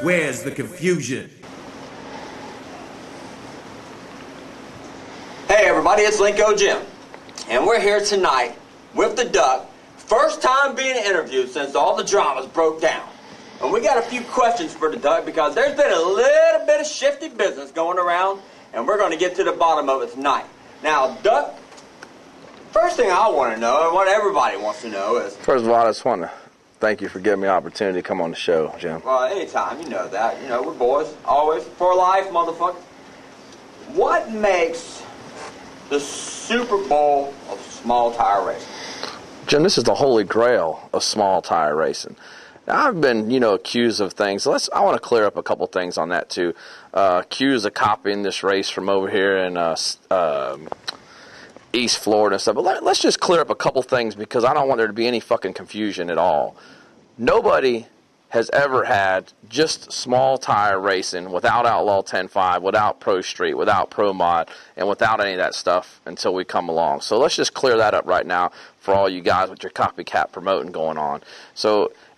Where's the confusion? Hey everybody, it's Lenco Jim, and we're here tonight with the Duck. First time being interviewed since all the dramas broke down. And we got a few questions for the Duck because there's been a little bit of shifty business going around, and we're going to get to the bottom of it tonight. Now, Duck, first thing I want to know, and what everybody wants to know is... First of all, I just want to thank you for giving me the opportunity to come on the show, Jim. Well, anytime, you know that. You know, we're boys, always, for life, motherfucker. What makes the Super Bowl of small tire racing? Jim, this is the holy grail of small tire racing. Now, I've been, accused of things. I want to clear up a couple things on that, too. Accused of copying this race from over here in East Florida and stuff. But let's just clear up a couple things because I don't want there to be any fucking confusion at all. Nobody has ever had just small tire racing without Outlaw 10.5, without Pro Street, without Pro Mod, and without any of that stuff until we come along. So let's just clear that up right now for all you guys with your copycat promoting going on.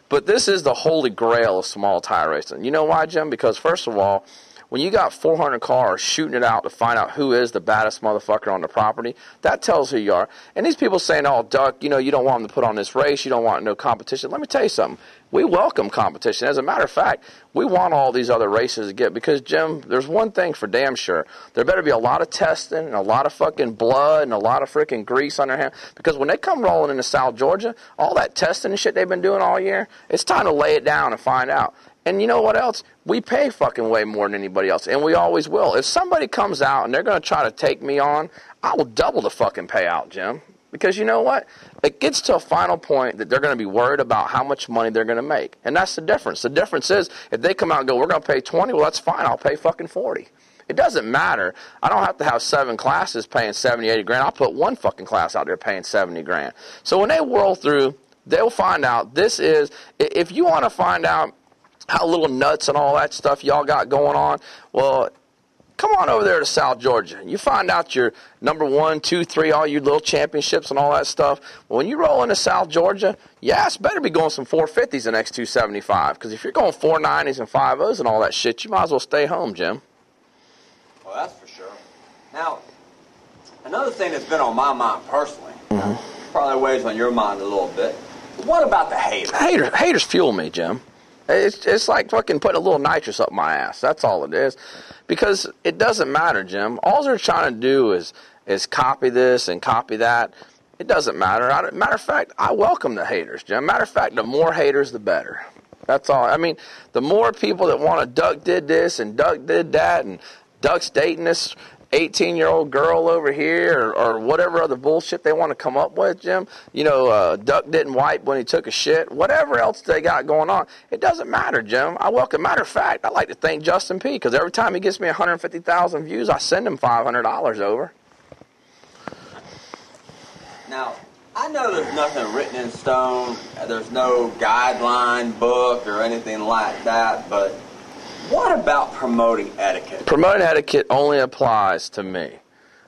But this is the holy grail of small tire racing. You know why, Jim? Because first of all, when you got 400 cars shooting it out to find out who is the baddest motherfucker on the property, that tells who you are. And these people saying, oh, Duck, you don't want them to put on this race, you don't want no competition. Let me tell you something. We welcome competition. As a matter of fact, we want all these other races to get, because, Jim, there's one thing for damn sure. There better be a lot of testing and a lot of fucking blood and a lot of freaking grease on their hand. Because when they come rolling into South Georgia, all that testing and shit they've been doing all year, it's time to lay it down and find out. And you know what else? We pay fucking way more than anybody else, and we always will. If somebody comes out and they're going to try to take me on, I will double the fucking payout, Jim. Because you know what? It gets to a final point that they're going to be worried about how much money they're going to make. And that's the difference. The difference is if they come out and go, we're going to pay 20, well, that's fine. I'll pay fucking 40. It doesn't matter. I don't have to have 7 classes paying 70, 80 grand. I'll put one fucking class out there paying 70 grand. So when they whirl through, they'll find out this is, if you want to find out how little nuts and all that stuff y'all got going on, well, come on over there to South Georgia. You find out your number 1, 2, 3, all your little championships and all that stuff. Well, when you roll into South Georgia, your ass better be going some 450s and X275. Because if you're going 490s and 50s and all that shit, you might as well stay home, Jim. Well, that's for sure. Now, another thing that's been on my mind personally, probably weighs on your mind a little bit, what about the haters? Haters fuel me, Jim. It's like fucking putting a little nitrous up my ass. That's all it is. Because it doesn't matter, Jim. All they're trying to do is copy this and copy that. It doesn't matter. Matter of fact, I welcome the haters, Jim. Matter of fact, the more haters, the better. That's all. I mean, the more people that want to Duck did this and Duck did that and Duck's dating this 18-year-old girl over here or whatever other bullshit they want to come up with, Jim. Duck didn't wipe when he took a shit. Whatever else they got going on, it doesn't matter, Jim. I welcome. Matter of fact, I like to thank Justin P. because every time he gets me 150,000 views, I send him $500 over. Now, I know there's nothing written in stone. There's no guideline book or anything like that, but what about promoting etiquette? Promoting etiquette only applies to me.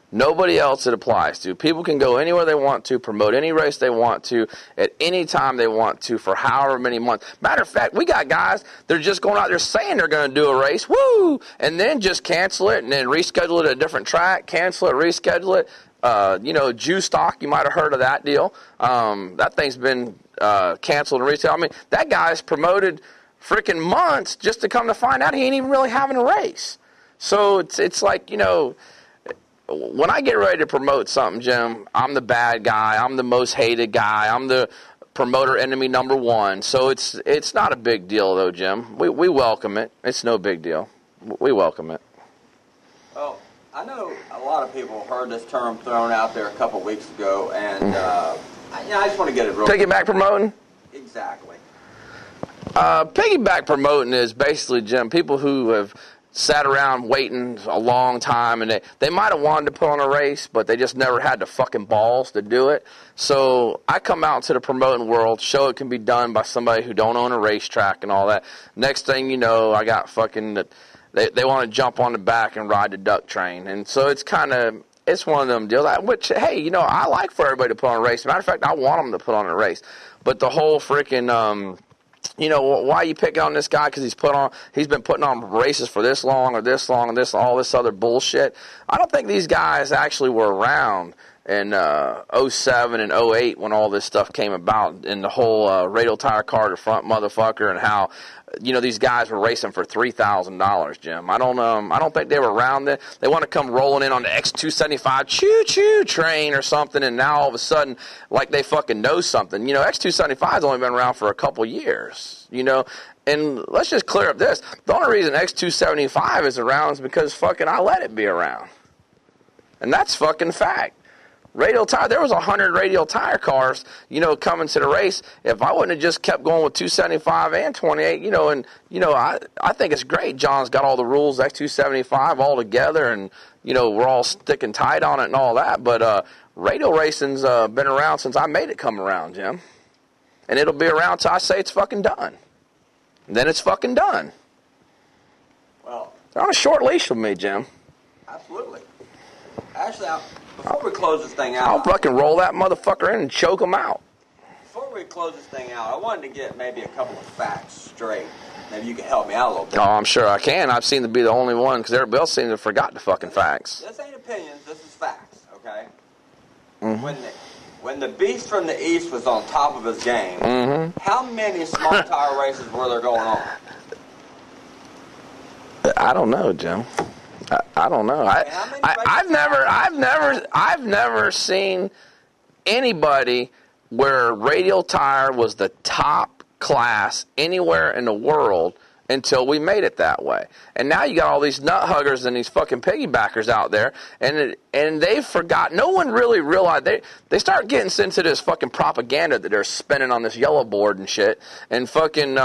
Nobody else it applies to. People can go anywhere they want to, promote any race they want to, at any time they want to, for however many months. Matter of fact, we got guys that are just going out there saying they're going to do a race, woo, and then just cancel it and then reschedule it at a different track, cancel it, reschedule it. Juice Stock, you might have heard of that deal. That thing's been canceled and rescheduled. I mean, that guy's promoted freaking months just to come to find out he ain't even really having a race. So it's like, when I get ready to promote something, Jim, I'm the bad guy. I'm the most hated guy. I'm the promoter enemy number 1. So it's not a big deal, though, Jim. We welcome it. It's no big deal. We welcome it. Well, I know a lot of people heard this term thrown out there a couple weeks ago, and I just want to get it real Piggyback promoting? Exactly. Piggyback promoting is basically, Jim, people who have sat around waiting a long time, and they might have wanted to put on a race, but they just never had the fucking balls to do it. So I come out into the promoting world, show it can be done by somebody who don't own a racetrack and all that. Next thing you know, I got fucking, they want to jump on the back and ride the duck train. And so it's one of them deals, which, hey, I like for everybody to put on a race. Matter of fact, I want them to put on a race. But the whole freaking you know, why are you picking on this guy because he's been putting on races for this long or this long and all this other bullshit. I don't think these guys actually were around in 07 and 08 when all this stuff came about, and the whole radial tire car to front motherfucker, and how, you know, these guys were racing for $3,000, Jim. I don't think they were around then. They want to come rolling in on the X275 choo-choo train or something, and now all of a sudden, like they fucking know something. You know, X275's only been around for a couple years, you know. And let's just clear up this. The only reason X275 is around is because fucking I let it be around. And that's fucking fact. Radial tire, there was 100 radial tire cars, you know, coming to the race. If I wouldn't have just kept going with 275 and 28, you know, and, you know, I think it's great. John's got all the rules, X275 all together, and, you know, we're all sticking tight on it and all that. But radial racing's been around since I made it come around, Jim. And it'll be around till I say it's fucking done. And then it's fucking done. Well, they're on a short leash with me, Jim. Absolutely. Actually, before we close this thing out, I'll fucking roll that motherfucker in and choke him out. Before we close this thing out, I wanted to get maybe a couple of facts straight. Maybe you can help me out a little bit. Oh, I'm sure I can. I've seemed to be the only one because everybody else seems to have forgot the fucking facts. This ain't opinions. This is facts, okay? Mm-hmm. When the beast from the east was on top of his game, mm-hmm. how many small tire races were there going on? I don't know, Jim. I don't know. I've never seen anybody where radial tire was the top class anywhere in the world until we made it that way. And now you got all these nut huggers and these fucking piggybackers out there, and they've forgot. No one really realized. They start getting into this fucking propaganda that they're spinning on this yellow board and shit, and fucking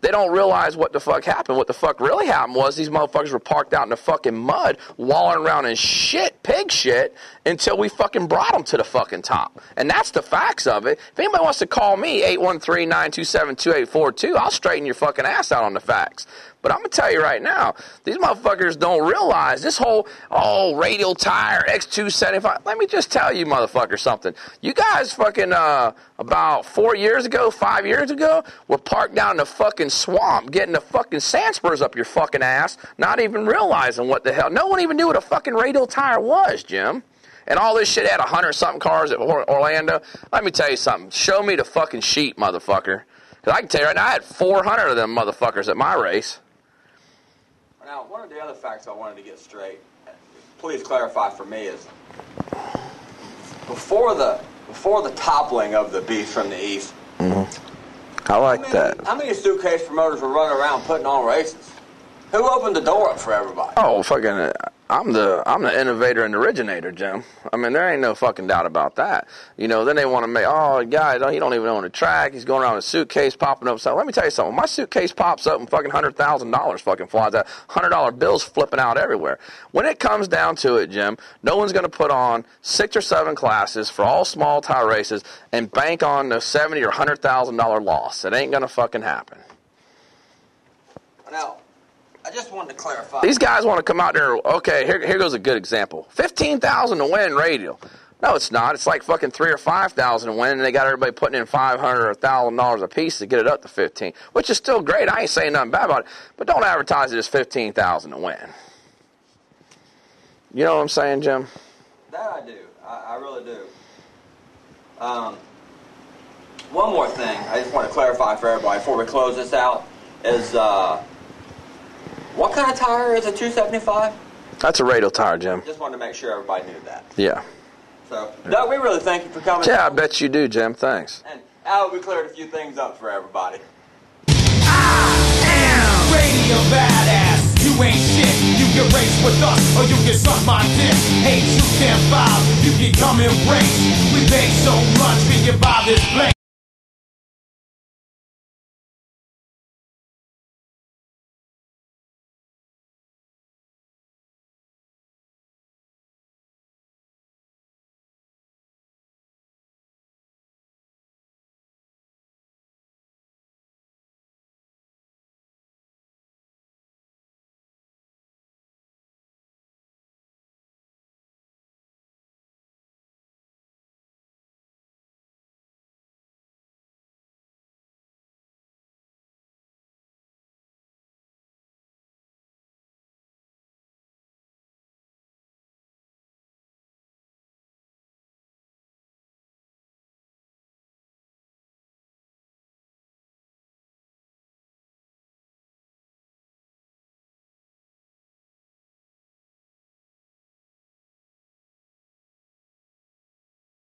they don't realize what the fuck happened. What the fuck really happened was these motherfuckers were parked out in the fucking mud, wallowing around in shit, pig shit, until we fucking brought them to the fucking top. And that's the facts of it. If anybody wants to call me, 813-927-2842, I'll straighten your fucking ass out on the facts. But I'm going to tell you right now, these motherfuckers don't realize this whole, radial tire, X275. Let me just tell you, motherfuckers, something. You guys fucking, about 4 years ago, 5 years ago, were parked down in the fucking swamp, getting the fucking sand spurs up your fucking ass, not even realizing what the hell. No one even knew what a fucking radial tire was, Jim. And all this shit had 100-something cars at Orlando. Let me tell you something. Show me the fucking sheet, motherfucker. Because I can tell you right now, I had 400 of them motherfuckers at my race. Now, one of the other facts I wanted to get straight, please clarify for me, is before the toppling of the beast from the east, mm-hmm. I like that. How many suitcase promoters were running around putting on races? Who opened the door up for everybody? Oh, fucking, I'm the innovator and originator, Jim. I mean, there ain't no fucking doubt about that. You know, then they want to make, guys, he don't even own a track. He's going around with a suitcase popping up. So let me tell you something. When my suitcase pops up and fucking $100,000 fucking flies out, $100 bills flipping out everywhere. When it comes down to it, Jim, no one's going to put on 6 or 7 classes for all small tire races and bank on the $70,000 or $100,000 loss. It ain't going to fucking happen. Now, I just wanted to clarify. These guys want to come out there. Okay, here goes a good example. $15,000 to win radial. No, it's not. It's like fucking $3,000 or $5,000 to win, and they got everybody putting in $500 or $1,000 a piece to get it up to 15, which is still great. I ain't saying nothing bad about it, but don't advertise it as $15,000 to win. You know what I'm saying, Jim? That I do. I really do. One more thing I just want to clarify for everybody before we close this out is. What kind of tire is a 275? That's a radial tire, Jim. Just wanted to make sure everybody knew that. Yeah. So, Doug, we really thank you for coming. Yeah, I bet you do, Jim. Thanks. And Al, we cleared a few things up for everybody. I am radio badass. You ain't shit. You can race with us or you can suck my dick. 8210 5, you can come and race. We pay so much, we can buy this place.